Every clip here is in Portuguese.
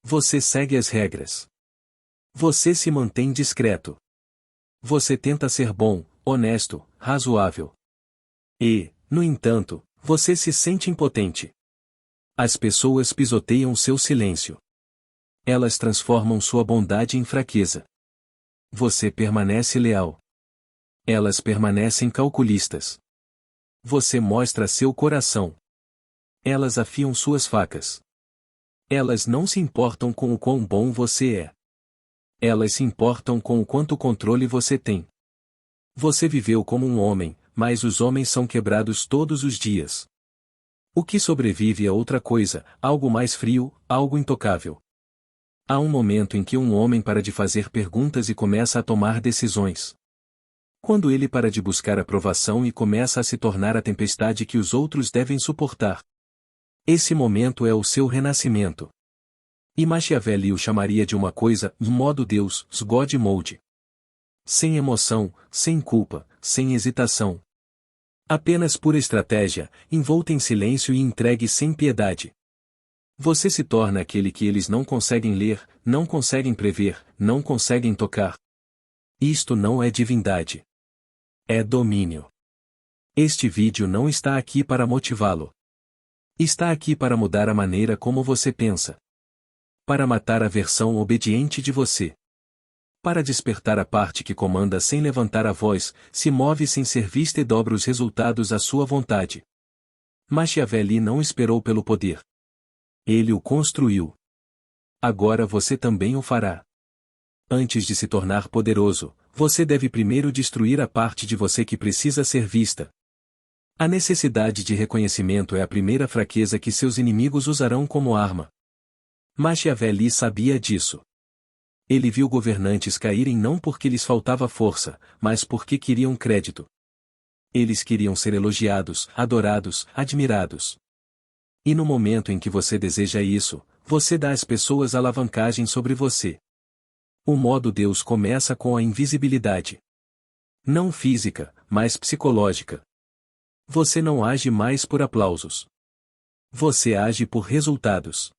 Você segue as regras. Você se mantém discreto. Você tenta ser bom, honesto, razoável. E, no entanto, você se sente impotente. As pessoas pisoteiam seu silêncio. Elas transformam sua bondade em fraqueza. Você permanece leal. Elas permanecem calculistas. Você mostra seu coração. Elas afiam suas facas. Elas não se importam com o quão bom você é. Elas se importam com o quanto controle você tem. Você viveu como um homem, mas os homens são quebrados todos os dias. O que sobrevive é outra coisa, algo mais frio, algo intocável. Há um momento em que um homem para de fazer perguntas e começa a tomar decisões. Quando ele para de buscar aprovação e começa a se tornar a tempestade que os outros devem suportar. Esse momento é o seu renascimento. E Machiavelli o chamaria de uma coisa, modo Deus, God Mode. Sem emoção, sem culpa, sem hesitação. Apenas pura estratégia, envolta em silêncio e entregue sem piedade. Você se torna aquele que eles não conseguem ler, não conseguem prever, não conseguem tocar. Isto não é divindade. É domínio. Este vídeo não está aqui para motivá-lo. Está aqui para mudar a maneira como você pensa. Para matar a versão obediente de você. Para despertar a parte que comanda sem levantar a voz, se move sem ser vista e dobra os resultados à sua vontade. Machiavelli não esperou pelo poder. Ele o construiu. Agora você também o fará. Antes de se tornar poderoso, você deve primeiro destruir a parte de você que precisa ser vista. A necessidade de reconhecimento é a primeira fraqueza que seus inimigos usarão como arma. Machiavelli sabia disso. Ele viu governantes caírem não porque lhes faltava força, mas porque queriam crédito. Eles queriam ser elogiados, adorados, admirados. E no momento em que você deseja isso, você dá às pessoas alavancagem sobre você. O modo Deus começa com a invisibilidade. Não física, mas psicológica. Você não age mais por aplausos. Você age por resultados.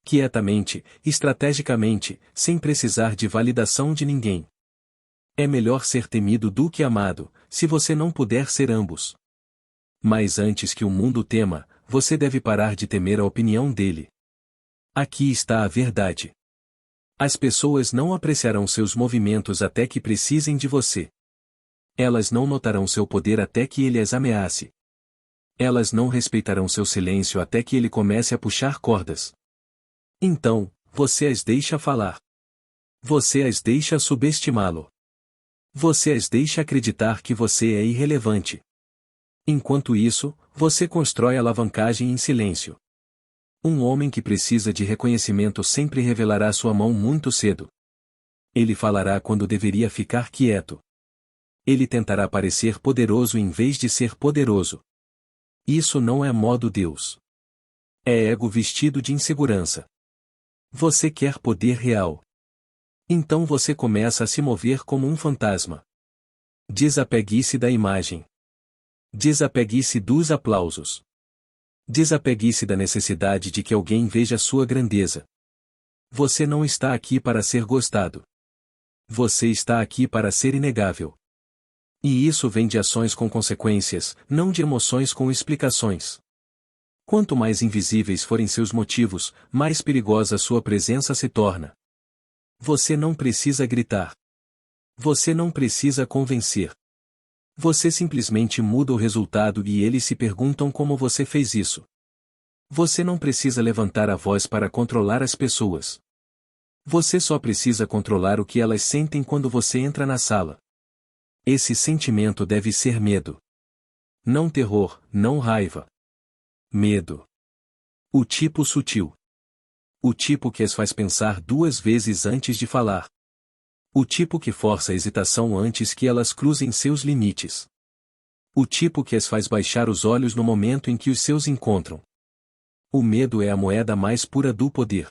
Quietamente, estrategicamente, sem precisar de validação de ninguém. É melhor ser temido do que amado, se você não puder ser ambos. Mas antes que o mundo tema, você deve parar de temer a opinião dele. Aqui está a verdade. As pessoas não apreciarão seus movimentos até que precisem de você. Elas não notarão seu poder até que ele as ameace. Elas não respeitarão seu silêncio até que ele comece a puxar cordas. Então, você as deixa falar. Você as deixa subestimá-lo. Você as deixa acreditar que você é irrelevante. Enquanto isso, você constrói alavancagem em silêncio. Um homem que precisa de reconhecimento sempre revelará sua mão muito cedo. Ele falará quando deveria ficar quieto. Ele tentará parecer poderoso em vez de ser poderoso. Isso não é modo Deus. É ego vestido de insegurança. Você quer poder real. Então você começa a se mover como um fantasma. Desapegue-se da imagem. Desapegue-se dos aplausos. Desapegue-se da necessidade de que alguém veja sua grandeza. Você não está aqui para ser gostado. Você está aqui para ser inegável. E isso vem de ações com consequências, não de emoções com explicações. Quanto mais invisíveis forem seus motivos, mais perigosa sua presença se torna. Você não precisa gritar. Você não precisa convencer. Você simplesmente muda o resultado e eles se perguntam como você fez isso. Você não precisa levantar a voz para controlar as pessoas. Você só precisa controlar o que elas sentem quando você entra na sala. Esse sentimento deve ser medo. Não terror, não raiva. Medo. O tipo sutil. O tipo que as faz pensar duas vezes antes de falar. O tipo que força a hesitação antes que elas cruzem seus limites. O tipo que as faz baixar os olhos no momento em que os seus encontram. O medo é a moeda mais pura do poder.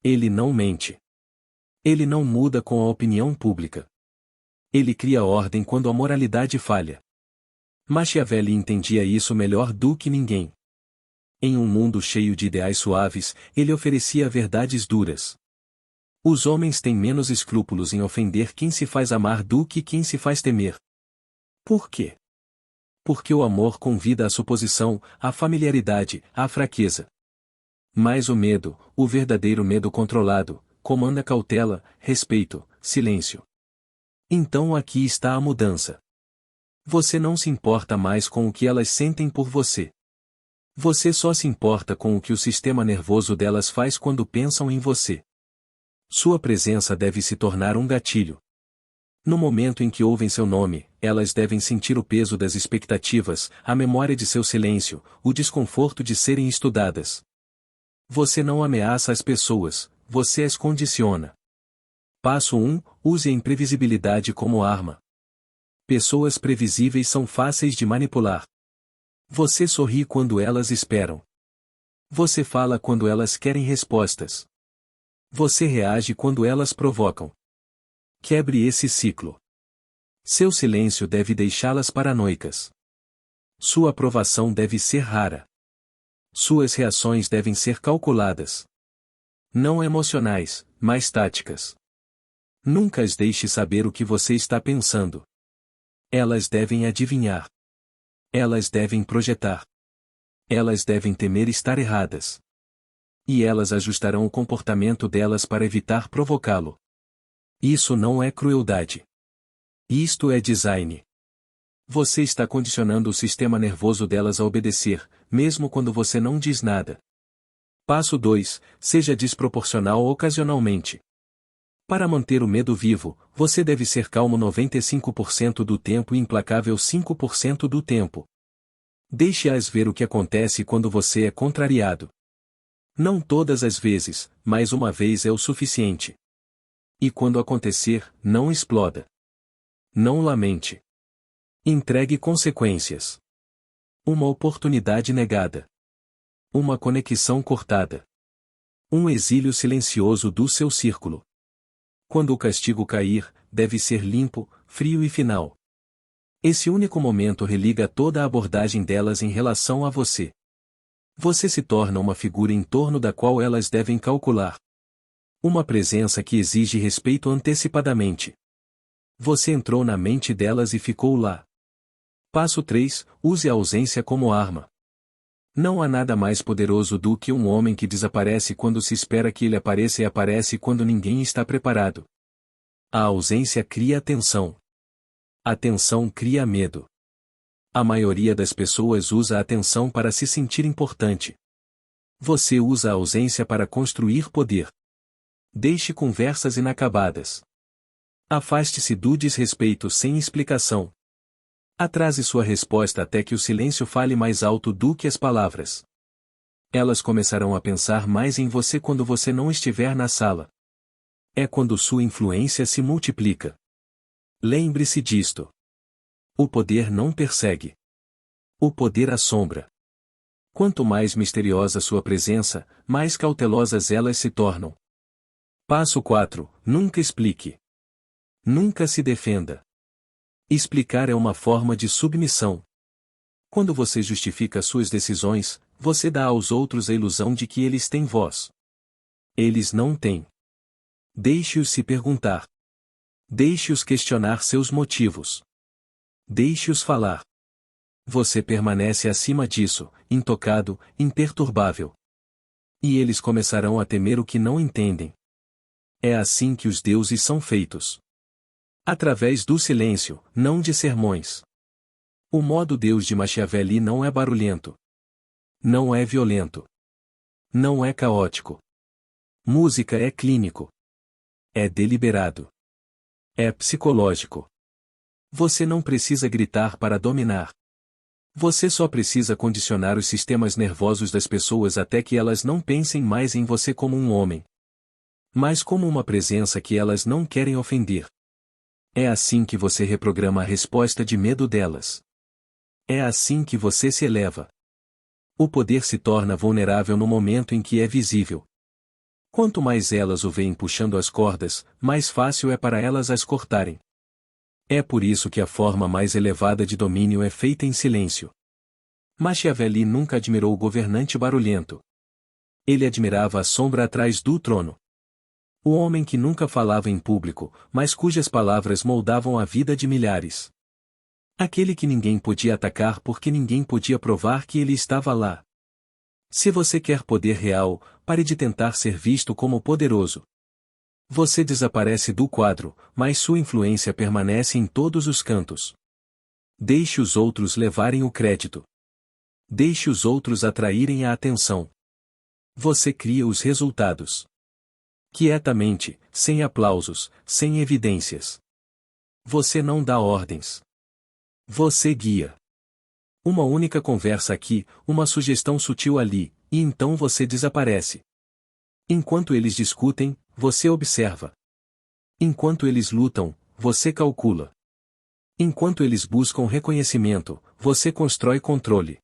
Ele não mente. Ele não muda com a opinião pública. Ele cria ordem quando a moralidade falha. Machiavelli entendia isso melhor do que ninguém. Em um mundo cheio de ideais suaves, ele oferecia verdades duras. Os homens têm menos escrúpulos em ofender quem se faz amar do que quem se faz temer. Por quê? Porque o amor convida à suposição, à familiaridade, à fraqueza. Mas o medo, o verdadeiro medo controlado, comanda cautela, respeito, silêncio. Então aqui está a mudança. Você não se importa mais com o que elas sentem por você. Você só se importa com o que o sistema nervoso delas faz quando pensam em você. Sua presença deve se tornar um gatilho. No momento em que ouvem seu nome, elas devem sentir o peso das expectativas, a memória de seu silêncio, o desconforto de serem estudadas. Você não ameaça as pessoas, você as condiciona. Passo 1. Use a imprevisibilidade como arma. Pessoas previsíveis são fáceis de manipular. Você sorri quando elas esperam. Você fala quando elas querem respostas. Você reage quando elas provocam. Quebre esse ciclo. Seu silêncio deve deixá-las paranoicas. Sua aprovação deve ser rara. Suas reações devem ser calculadas. Não emocionais, mas táticas. Nunca as deixe saber o que você está pensando. Elas devem adivinhar. Elas devem projetar. Elas devem temer estar erradas. E elas ajustarão o comportamento delas para evitar provocá-lo. Isso não é crueldade. Isto é design. Você está condicionando o sistema nervoso delas a obedecer, mesmo quando você não diz nada. Passo 2. Seja desproporcional ocasionalmente. Para manter o medo vivo, você deve ser calmo 95% do tempo e implacável 5% do tempo. Deixe-as ver o que acontece quando você é contrariado. Não todas as vezes, mas uma vez é o suficiente. E quando acontecer, não exploda. Não lamente. Entregue consequências. Uma oportunidade negada. Uma conexão cortada. Um exílio silencioso do seu círculo. Quando o castigo cair, deve ser limpo, frio e final. Esse único momento religa toda a abordagem delas em relação a você. Você se torna uma figura em torno da qual elas devem calcular. Uma presença que exige respeito antecipadamente. Você entrou na mente delas e ficou lá. Passo 3. Use a ausência como arma. Não há nada mais poderoso do que um homem que desaparece quando se espera que ele apareça e aparece quando ninguém está preparado. A ausência cria tensão. A tensão cria medo. A maioria das pessoas usa a tensão para se sentir importante. Você usa a ausência para construir poder. Deixe conversas inacabadas. Afaste-se do desrespeito sem explicação. Atrase sua resposta até que o silêncio fale mais alto do que as palavras. Elas começarão a pensar mais em você quando você não estiver na sala. É quando sua influência se multiplica. Lembre-se disto. O poder não persegue. O poder assombra. Quanto mais misteriosa sua presença, mais cautelosas elas se tornam. Passo 4. Nunca explique. Nunca se defenda. Explicar é uma forma de submissão. Quando você justifica suas decisões, você dá aos outros a ilusão de que eles têm voz. Eles não têm. Deixe-os se perguntar. Deixe-os questionar seus motivos. Deixe-os falar. Você permanece acima disso, intocado, imperturbável. E eles começarão a temer o que não entendem. É assim que os deuses são feitos. Através do silêncio, não de sermões. O modo Deus de Machiavelli não é barulhento. Não é violento. Não é caótico. Música é clínico. É deliberado. É psicológico. Você não precisa gritar para dominar. Você só precisa condicionar os sistemas nervosos das pessoas até que elas não pensem mais em você como um homem, mas como uma presença que elas não querem ofender. É assim que você reprograma a resposta de medo delas. É assim que você se eleva. O poder se torna vulnerável no momento em que é visível. Quanto mais elas o veem puxando as cordas, mais fácil é para elas as cortarem. É por isso que a forma mais elevada de domínio é feita em silêncio. Machiavelli nunca admirou o governante barulhento. Ele admirava a sombra atrás do trono. O homem que nunca falava em público, mas cujas palavras moldavam a vida de milhares. Aquele que ninguém podia atacar porque ninguém podia provar que ele estava lá. Se você quer poder real, pare de tentar ser visto como poderoso. Você desaparece do quadro, mas sua influência permanece em todos os cantos. Deixe os outros levarem o crédito. Deixe os outros atraírem a atenção. Você cria os resultados. Quietamente, sem aplausos, sem evidências. Você não dá ordens. Você guia. Uma única conversa aqui, uma sugestão sutil ali, e então você desaparece. Enquanto eles discutem, você observa. Enquanto eles lutam, você calcula. Enquanto eles buscam reconhecimento, você constrói controle.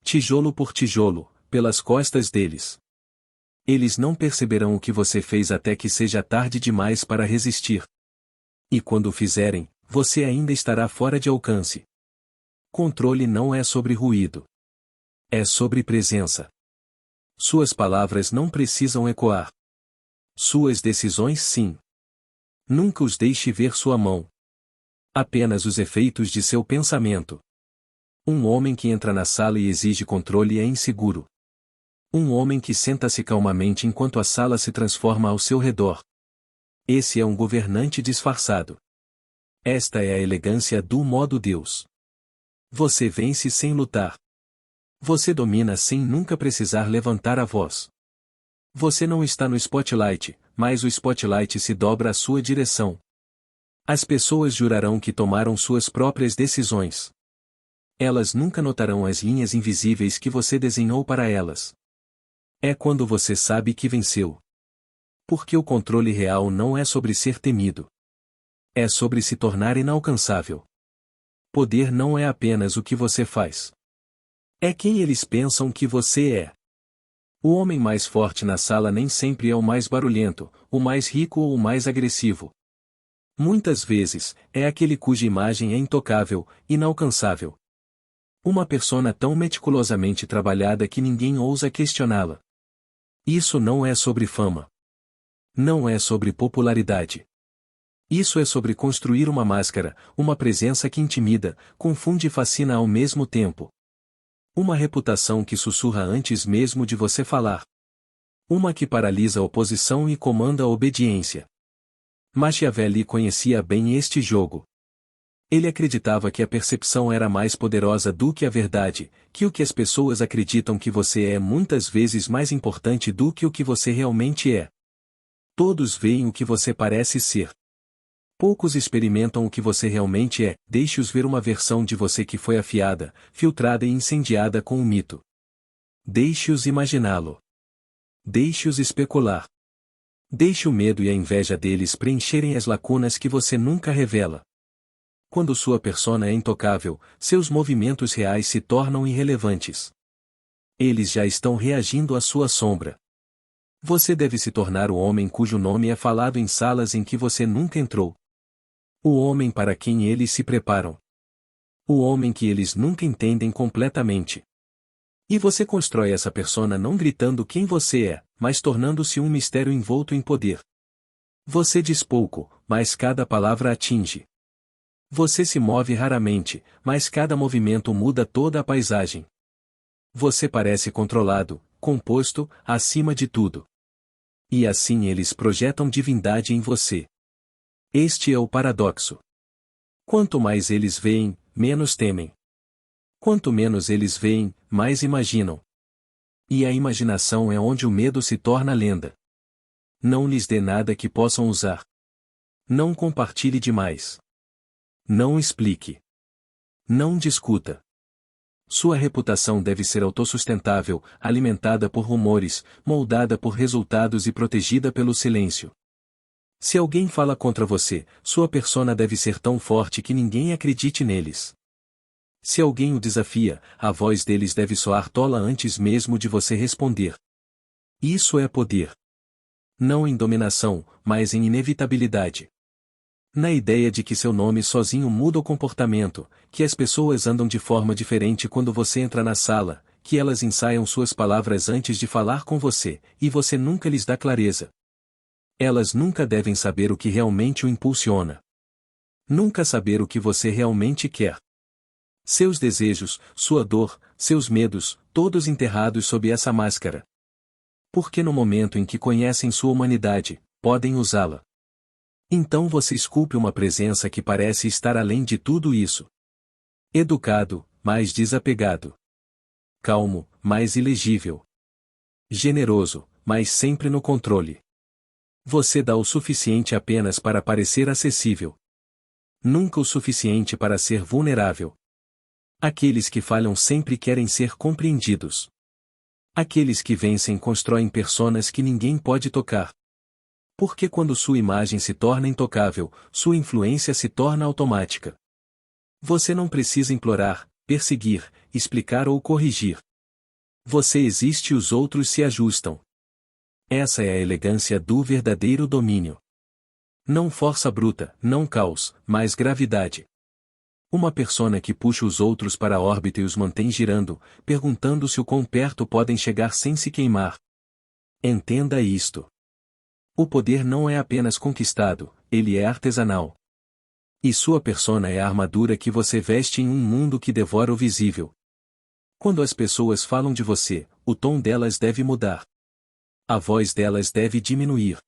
Tijolo por tijolo, pelas costas deles. Eles não perceberão o que você fez até que seja tarde demais para resistir. E quando o fizerem, você ainda estará fora de alcance. Controle não é sobre ruído. É sobre presença. Suas palavras não precisam ecoar. Suas decisões sim. Nunca os deixe ver sua mão. Apenas os efeitos de seu pensamento. Um homem que entra na sala e exige controle é inseguro. Um homem que senta-se calmamente enquanto a sala se transforma ao seu redor. Esse é um governante disfarçado. Esta é a elegância do modo Deus. Você vence sem lutar. Você domina sem nunca precisar levantar a voz. Você não está no spotlight, mas o spotlight se dobra à sua direção. As pessoas jurarão que tomaram suas próprias decisões. Elas nunca notarão as linhas invisíveis que você desenhou para elas. É quando você sabe que venceu. Porque o controle real não é sobre ser temido. É sobre se tornar inalcançável. Poder não é apenas o que você faz. É quem eles pensam que você é. O homem mais forte na sala nem sempre é o mais barulhento, o mais rico ou o mais agressivo. Muitas vezes, é aquele cuja imagem é intocável, inalcançável. Uma persona tão meticulosamente trabalhada que ninguém ousa questioná-la. Isso não é sobre fama. Não é sobre popularidade. Isso é sobre construir uma máscara, uma presença que intimida, confunde e fascina ao mesmo tempo. Uma reputação que sussurra antes mesmo de você falar. Uma que paralisa a oposição e comanda a obediência. Machiavelli conhecia bem este jogo. Ele acreditava que a percepção era mais poderosa do que a verdade, que o que as pessoas acreditam que você é muitas vezes mais importante do que o que você realmente é. Todos veem o que você parece ser. Poucos experimentam o que você realmente é, deixe-os ver uma versão de você que foi afiada, filtrada e incendiada com um mito. Deixe-os imaginá-lo. Deixe-os especular. Deixe o medo e a inveja deles preencherem as lacunas que você nunca revela. Quando sua persona é intocável, seus movimentos reais se tornam irrelevantes. Eles já estão reagindo à sua sombra. Você deve se tornar o homem cujo nome é falado em salas em que você nunca entrou. O homem para quem eles se preparam. O homem que eles nunca entendem completamente. E você constrói essa persona não gritando quem você é, mas tornando-se um mistério envolto em poder. Você diz pouco, mas cada palavra atinge. Você se move raramente, mas cada movimento muda toda a paisagem. Você parece controlado, composto, acima de tudo. E assim eles projetam divindade em você. Este é o paradoxo. Quanto mais eles veem, menos temem. Quanto menos eles veem, mais imaginam. E a imaginação é onde o medo se torna lenda. Não lhes dê nada que possam usar. Não compartilhe demais. Não explique. Não discuta. Sua reputação deve ser autossustentável, alimentada por rumores, moldada por resultados e protegida pelo silêncio. Se alguém fala contra você, sua persona deve ser tão forte que ninguém acredite neles. Se alguém o desafia, a voz deles deve soar tola antes mesmo de você responder. Isso é poder. Não em dominação, mas em inevitabilidade. Na ideia de que seu nome sozinho muda o comportamento, que as pessoas andam de forma diferente quando você entra na sala, que elas ensaiam suas palavras antes de falar com você, e você nunca lhes dá clareza. Elas nunca devem saber o que realmente o impulsiona. Nunca saber o que você realmente quer. Seus desejos, sua dor, seus medos, todos enterrados sob essa máscara. Porque no momento em que conhecem sua humanidade, podem usá-la. Então você esculpe uma presença que parece estar além de tudo isso. Educado, mas desapegado. Calmo, mas ilegível. Generoso, mas sempre no controle. Você dá o suficiente apenas para parecer acessível. Nunca o suficiente para ser vulnerável. Aqueles que falham sempre querem ser compreendidos. Aqueles que vencem constroem personas que ninguém pode tocar. Porque quando sua imagem se torna intocável, sua influência se torna automática. Você não precisa implorar, perseguir, explicar ou corrigir. Você existe e os outros se ajustam. Essa é a elegância do verdadeiro domínio. Não força bruta, não caos, mas gravidade. Uma persona que puxa os outros para a órbita e os mantém girando, perguntando-se o quão perto podem chegar sem se queimar. Entenda isto. O poder não é apenas conquistado, ele é artesanal. E sua persona é a armadura que você veste em um mundo que devora o visível. Quando as pessoas falam de você, o tom delas deve mudar. A voz delas deve diminuir.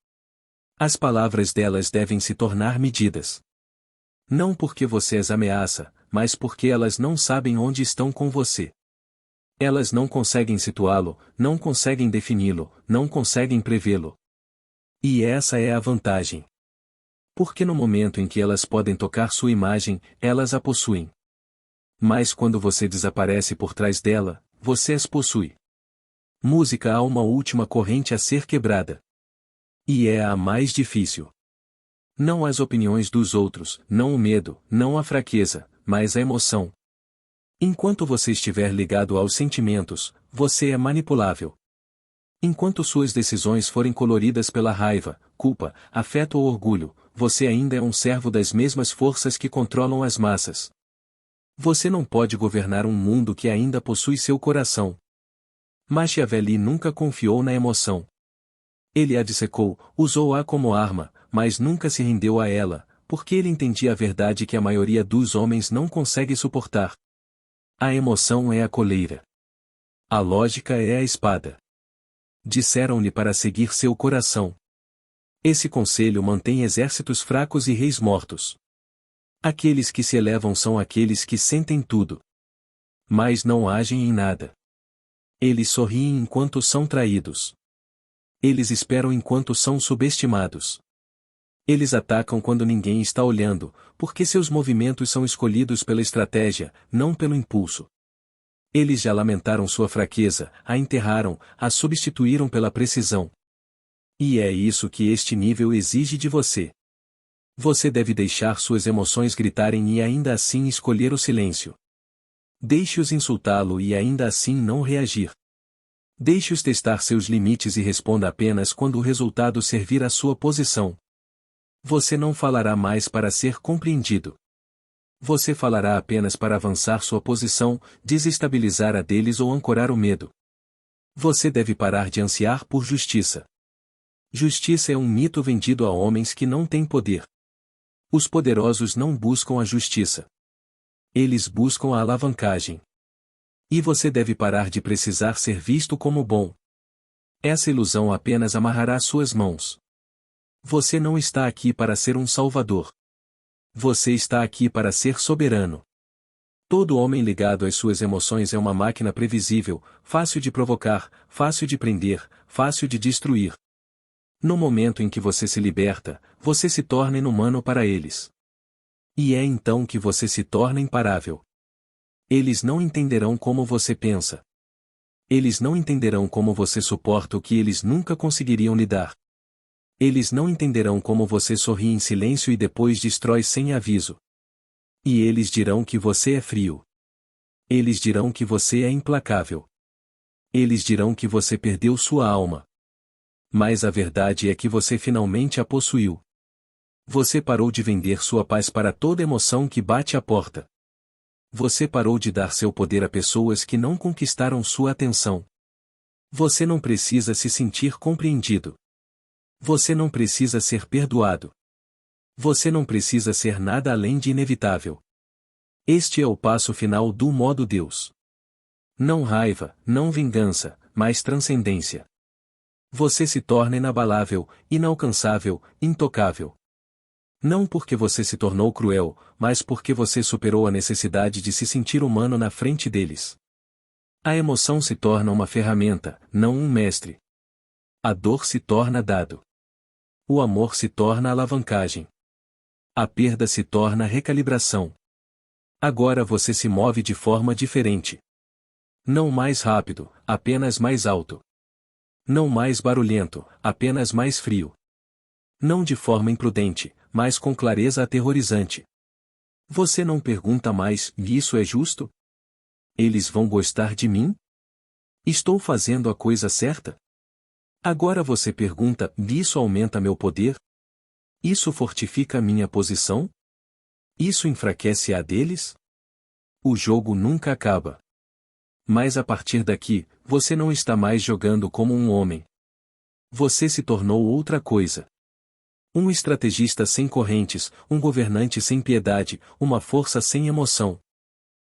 As palavras delas devem se tornar medidas. Não porque você as ameaça, mas porque elas não sabem onde estão com você. Elas não conseguem situá-lo, não conseguem defini-lo, não conseguem prevê-lo. E essa é a vantagem. Porque no momento em que elas podem tocar sua imagem, elas a possuem. Mas quando você desaparece por trás dela, você as possui. Música há uma última corrente a ser quebrada. E é a mais difícil. Não as opiniões dos outros, não o medo, não a fraqueza, mas a emoção. Enquanto você estiver ligado aos sentimentos, você é manipulável. Enquanto suas decisões forem coloridas pela raiva, culpa, afeto ou orgulho, você ainda é um servo das mesmas forças que controlam as massas. Você não pode governar um mundo que ainda possui seu coração. Machiavelli nunca confiou na emoção. Ele a dissecou, usou-a como arma, mas nunca se rendeu a ela, porque ele entendia a verdade que a maioria dos homens não consegue suportar. A emoção é a coleira. A lógica é a espada. Disseram-lhe para seguir seu coração. Esse conselho mantém exércitos fracos e reis mortos. Aqueles que se elevam são aqueles que sentem tudo, mas não agem em nada. Eles sorriem enquanto são traídos. Eles esperam enquanto são subestimados. Eles atacam quando ninguém está olhando, porque seus movimentos são escolhidos pela estratégia, não pelo impulso. Eles já lamentaram sua fraqueza, a enterraram, a substituíram pela precisão. E é isso que este nível exige de você. Você deve deixar suas emoções gritarem e ainda assim escolher o silêncio. Deixe-os insultá-lo e ainda assim não reagir. Deixe-os testar seus limites e responda apenas quando o resultado servir à sua posição. Você não falará mais para ser compreendido. Você falará apenas para avançar sua posição, desestabilizar a deles ou ancorar o medo. Você deve parar de ansiar por justiça. Justiça é um mito vendido a homens que não têm poder. Os poderosos não buscam a justiça. Eles buscam a alavancagem. E você deve parar de precisar ser visto como bom. Essa ilusão apenas amarrará suas mãos. Você não está aqui para ser um salvador. Você está aqui para ser soberano. Todo homem ligado às suas emoções é uma máquina previsível, fácil de provocar, fácil de prender, fácil de destruir. No momento em que você se liberta, você se torna inumano para eles. E é então que você se torna imparável. Eles não entenderão como você pensa. Eles não entenderão como você suporta o que eles nunca conseguiriam lidar. Eles não entenderão como você sorri em silêncio e depois destrói sem aviso. E eles dirão que você é frio. Eles dirão que você é implacável. Eles dirão que você perdeu sua alma. Mas a verdade é que você finalmente a possuiu. Você parou de vender sua paz para toda emoção que bate à porta. Você parou de dar seu poder a pessoas que não conquistaram sua atenção. Você não precisa se sentir compreendido. Você não precisa ser perdoado. Você não precisa ser nada além de inevitável. Este é o passo final do modo Deus. Não raiva, não vingança, mas transcendência. Você se torna inabalável, inalcançável, intocável. Não porque você se tornou cruel, mas porque você superou a necessidade de se sentir humano na frente deles. A emoção se torna uma ferramenta, não um mestre. A dor se torna dado. O amor se torna alavancagem. A perda se torna recalibração. Agora você se move de forma diferente. Não mais rápido, apenas mais alto. Não mais barulhento, apenas mais frio. Não de forma imprudente, mas com clareza aterrorizante. Você não pergunta mais: isso é justo? Eles vão gostar de mim? Estou fazendo a coisa certa? Agora você pergunta: isso aumenta meu poder? Isso fortifica minha posição? Isso enfraquece a deles? O jogo nunca acaba. Mas a partir daqui, você não está mais jogando como um homem. Você se tornou outra coisa. Um estrategista sem correntes, um governante sem piedade, uma força sem emoção.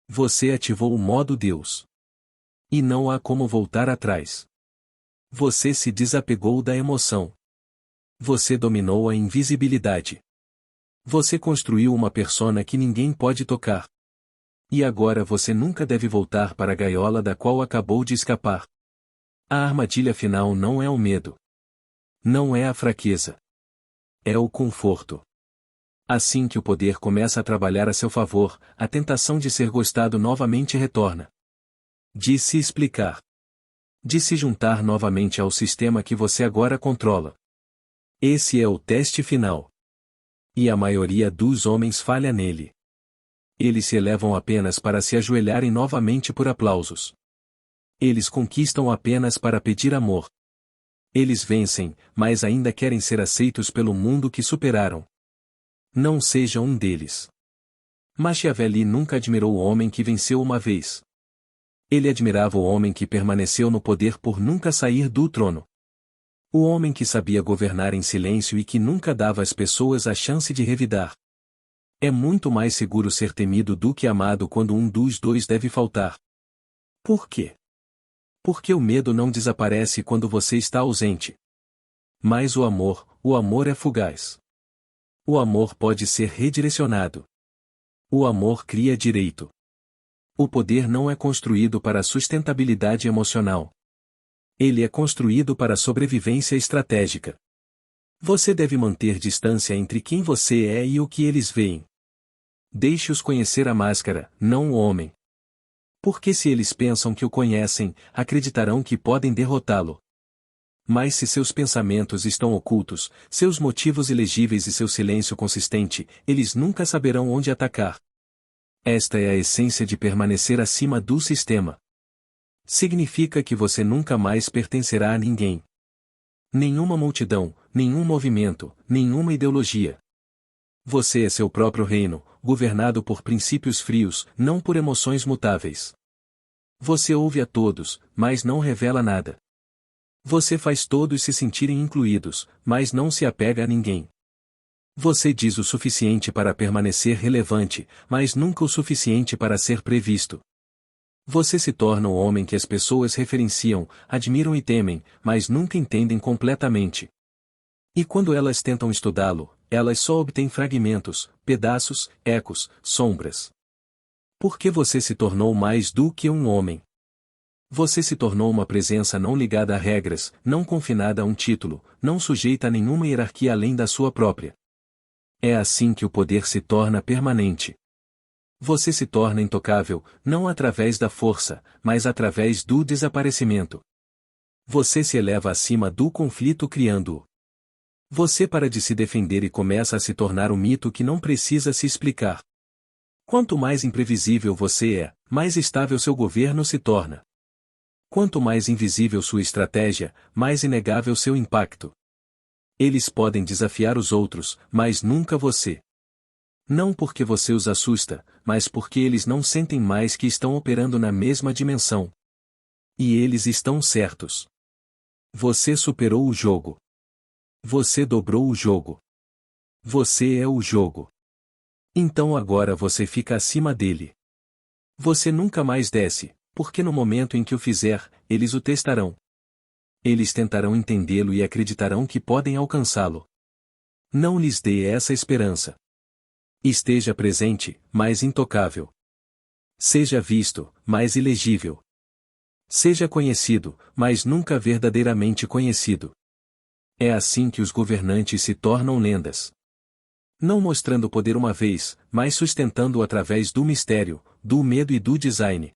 Você ativou o modo Deus. E não há como voltar atrás. Você se desapegou da emoção. Você dominou a invisibilidade. Você construiu uma persona que ninguém pode tocar. E agora você nunca deve voltar para a gaiola da qual acabou de escapar. A armadilha final não é o medo. Não é a fraqueza. É o conforto. Assim que o poder começa a trabalhar a seu favor, a tentação de ser gostado novamente retorna. De se explicar. De se juntar novamente ao sistema que você agora controla. Esse é o teste final. E a maioria dos homens falha nele. Eles se elevam apenas para se ajoelharem novamente por aplausos. Eles conquistam apenas para pedir amor. Eles vencem, mas ainda querem ser aceitos pelo mundo que superaram. Não seja um deles. Machiavelli nunca admirou o homem que venceu uma vez. Ele admirava o homem que permaneceu no poder por nunca sair do trono. O homem que sabia governar em silêncio e que nunca dava às pessoas a chance de revidar. É muito mais seguro ser temido do que amado quando um dos dois deve faltar. Por quê? Porque o medo não desaparece quando você está ausente. Mas o amor é fugaz. O amor pode ser redirecionado. O amor cria direito. O poder não é construído para a sustentabilidade emocional. Ele é construído para a sobrevivência estratégica. Você deve manter distância entre quem você é e o que eles veem. Deixe-os conhecer a máscara, não o homem. Porque se eles pensam que o conhecem, acreditarão que podem derrotá-lo. Mas se seus pensamentos estão ocultos, seus motivos ilegíveis e seu silêncio consistente, eles nunca saberão onde atacar. Esta é a essência de permanecer acima do sistema. Significa que você nunca mais pertencerá a ninguém. Nenhuma multidão, nenhum movimento, nenhuma ideologia. Você é seu próprio reino, governado por princípios frios, não por emoções mutáveis. Você ouve a todos, mas não revela nada. Você faz todos se sentirem incluídos, mas não se apega a ninguém. Você diz o suficiente para permanecer relevante, mas nunca o suficiente para ser previsto. Você se torna o homem que as pessoas referenciam, admiram e temem, mas nunca entendem completamente. E quando elas tentam estudá-lo, elas só obtêm fragmentos, pedaços, ecos, sombras. Porque você se tornou mais do que um homem. Você se tornou uma presença não ligada a regras, não confinada a um título, não sujeita a nenhuma hierarquia além da sua própria. É assim que o poder se torna permanente. Você se torna intocável, não através da força, mas através do desaparecimento. Você se eleva acima do conflito criando-o. Você para de se defender e começa a se tornar um mito que não precisa se explicar. Quanto mais imprevisível você é, mais estável seu governo se torna. Quanto mais invisível sua estratégia, mais inegável seu impacto. Eles podem desafiar os outros, mas nunca você. Não porque você os assusta, mas porque eles não sentem mais que estão operando na mesma dimensão. E eles estão certos. Você superou o jogo. Você dobrou o jogo. Você é o jogo. Então agora você fica acima dele. Você nunca mais desce, porque no momento em que o fizer, eles o testarão. Eles tentarão entendê-lo e acreditarão que podem alcançá-lo. Não lhes dê essa esperança. Esteja presente, mas intocável. Seja visto, mas ilegível. Seja conhecido, mas nunca verdadeiramente conhecido. É assim que os governantes se tornam lendas. Não mostrando poder uma vez, mas sustentando-o através do mistério, do medo e do design.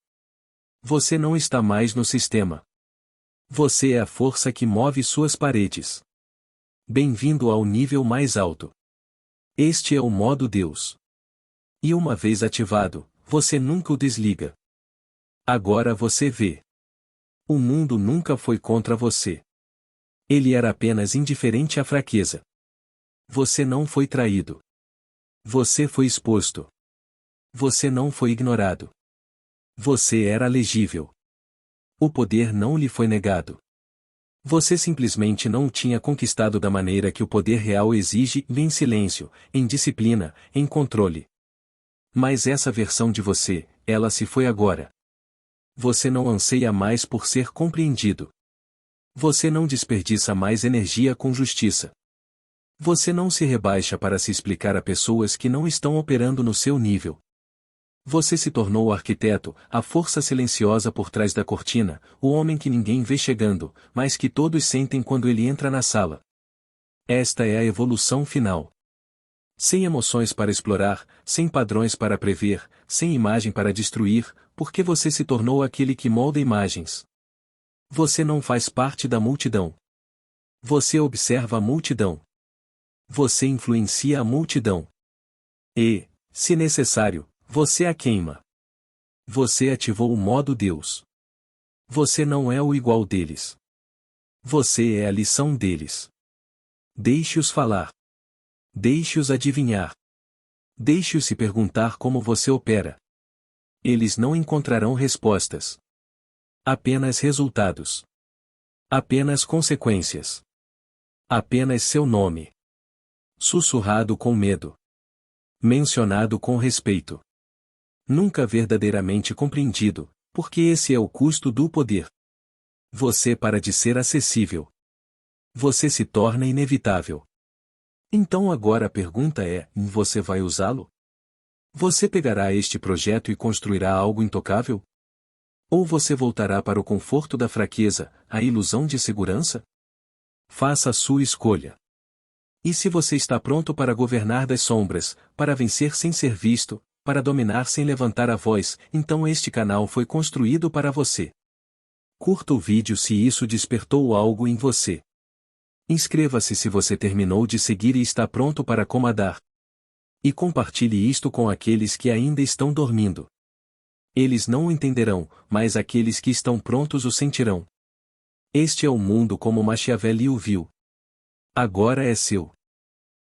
Você não está mais no sistema. Você é a força que move suas paredes. Bem-vindo ao nível mais alto. Este é o modo Deus. E uma vez ativado, você nunca o desliga. Agora você vê. O mundo nunca foi contra você. Ele era apenas indiferente à fraqueza. Você não foi traído. Você foi exposto. Você não foi ignorado. Você era legível. O poder não lhe foi negado. Você simplesmente não o tinha conquistado da maneira que o poder real exige, em silêncio, em disciplina, em controle. Mas essa versão de você, ela se foi agora. Você não anseia mais por ser compreendido. Você não desperdiça mais energia com justiça. Você não se rebaixa para se explicar a pessoas que não estão operando no seu nível. Você se tornou o arquiteto, a força silenciosa por trás da cortina, o homem que ninguém vê chegando, mas que todos sentem quando ele entra na sala. Esta é a evolução final. Sem emoções para explorar, sem padrões para prever, sem imagem para destruir, porque você se tornou aquele que molda imagens. Você não faz parte da multidão. Você observa a multidão. Você influencia a multidão. E, se necessário, você a queima. Você ativou o modo Deus. Você não é o igual deles. Você é a lição deles. Deixe-os falar. Deixe-os adivinhar. Deixe-os se perguntar como você opera. Eles não encontrarão respostas. Apenas resultados. Apenas consequências. Apenas seu nome. Sussurrado com medo. Mencionado com respeito. Nunca verdadeiramente compreendido, porque esse é o custo do poder. Você para de ser acessível. Você se torna inevitável. Então agora a pergunta é: você vai usá-lo? Você pegará este projeto e construirá algo intocável? Ou você voltará para o conforto da fraqueza, a ilusão de segurança? Faça a sua escolha. E se você está pronto para governar das sombras, para vencer sem ser visto, para dominar sem levantar a voz, então este canal foi construído para você. Curta o vídeo se isso despertou algo em você. Inscreva-se se você terminou de seguir e está pronto para comandar. E compartilhe isto com aqueles que ainda estão dormindo. Eles não o entenderão, mas aqueles que estão prontos o sentirão. Este é o mundo como Machiavelli o viu. Agora é seu.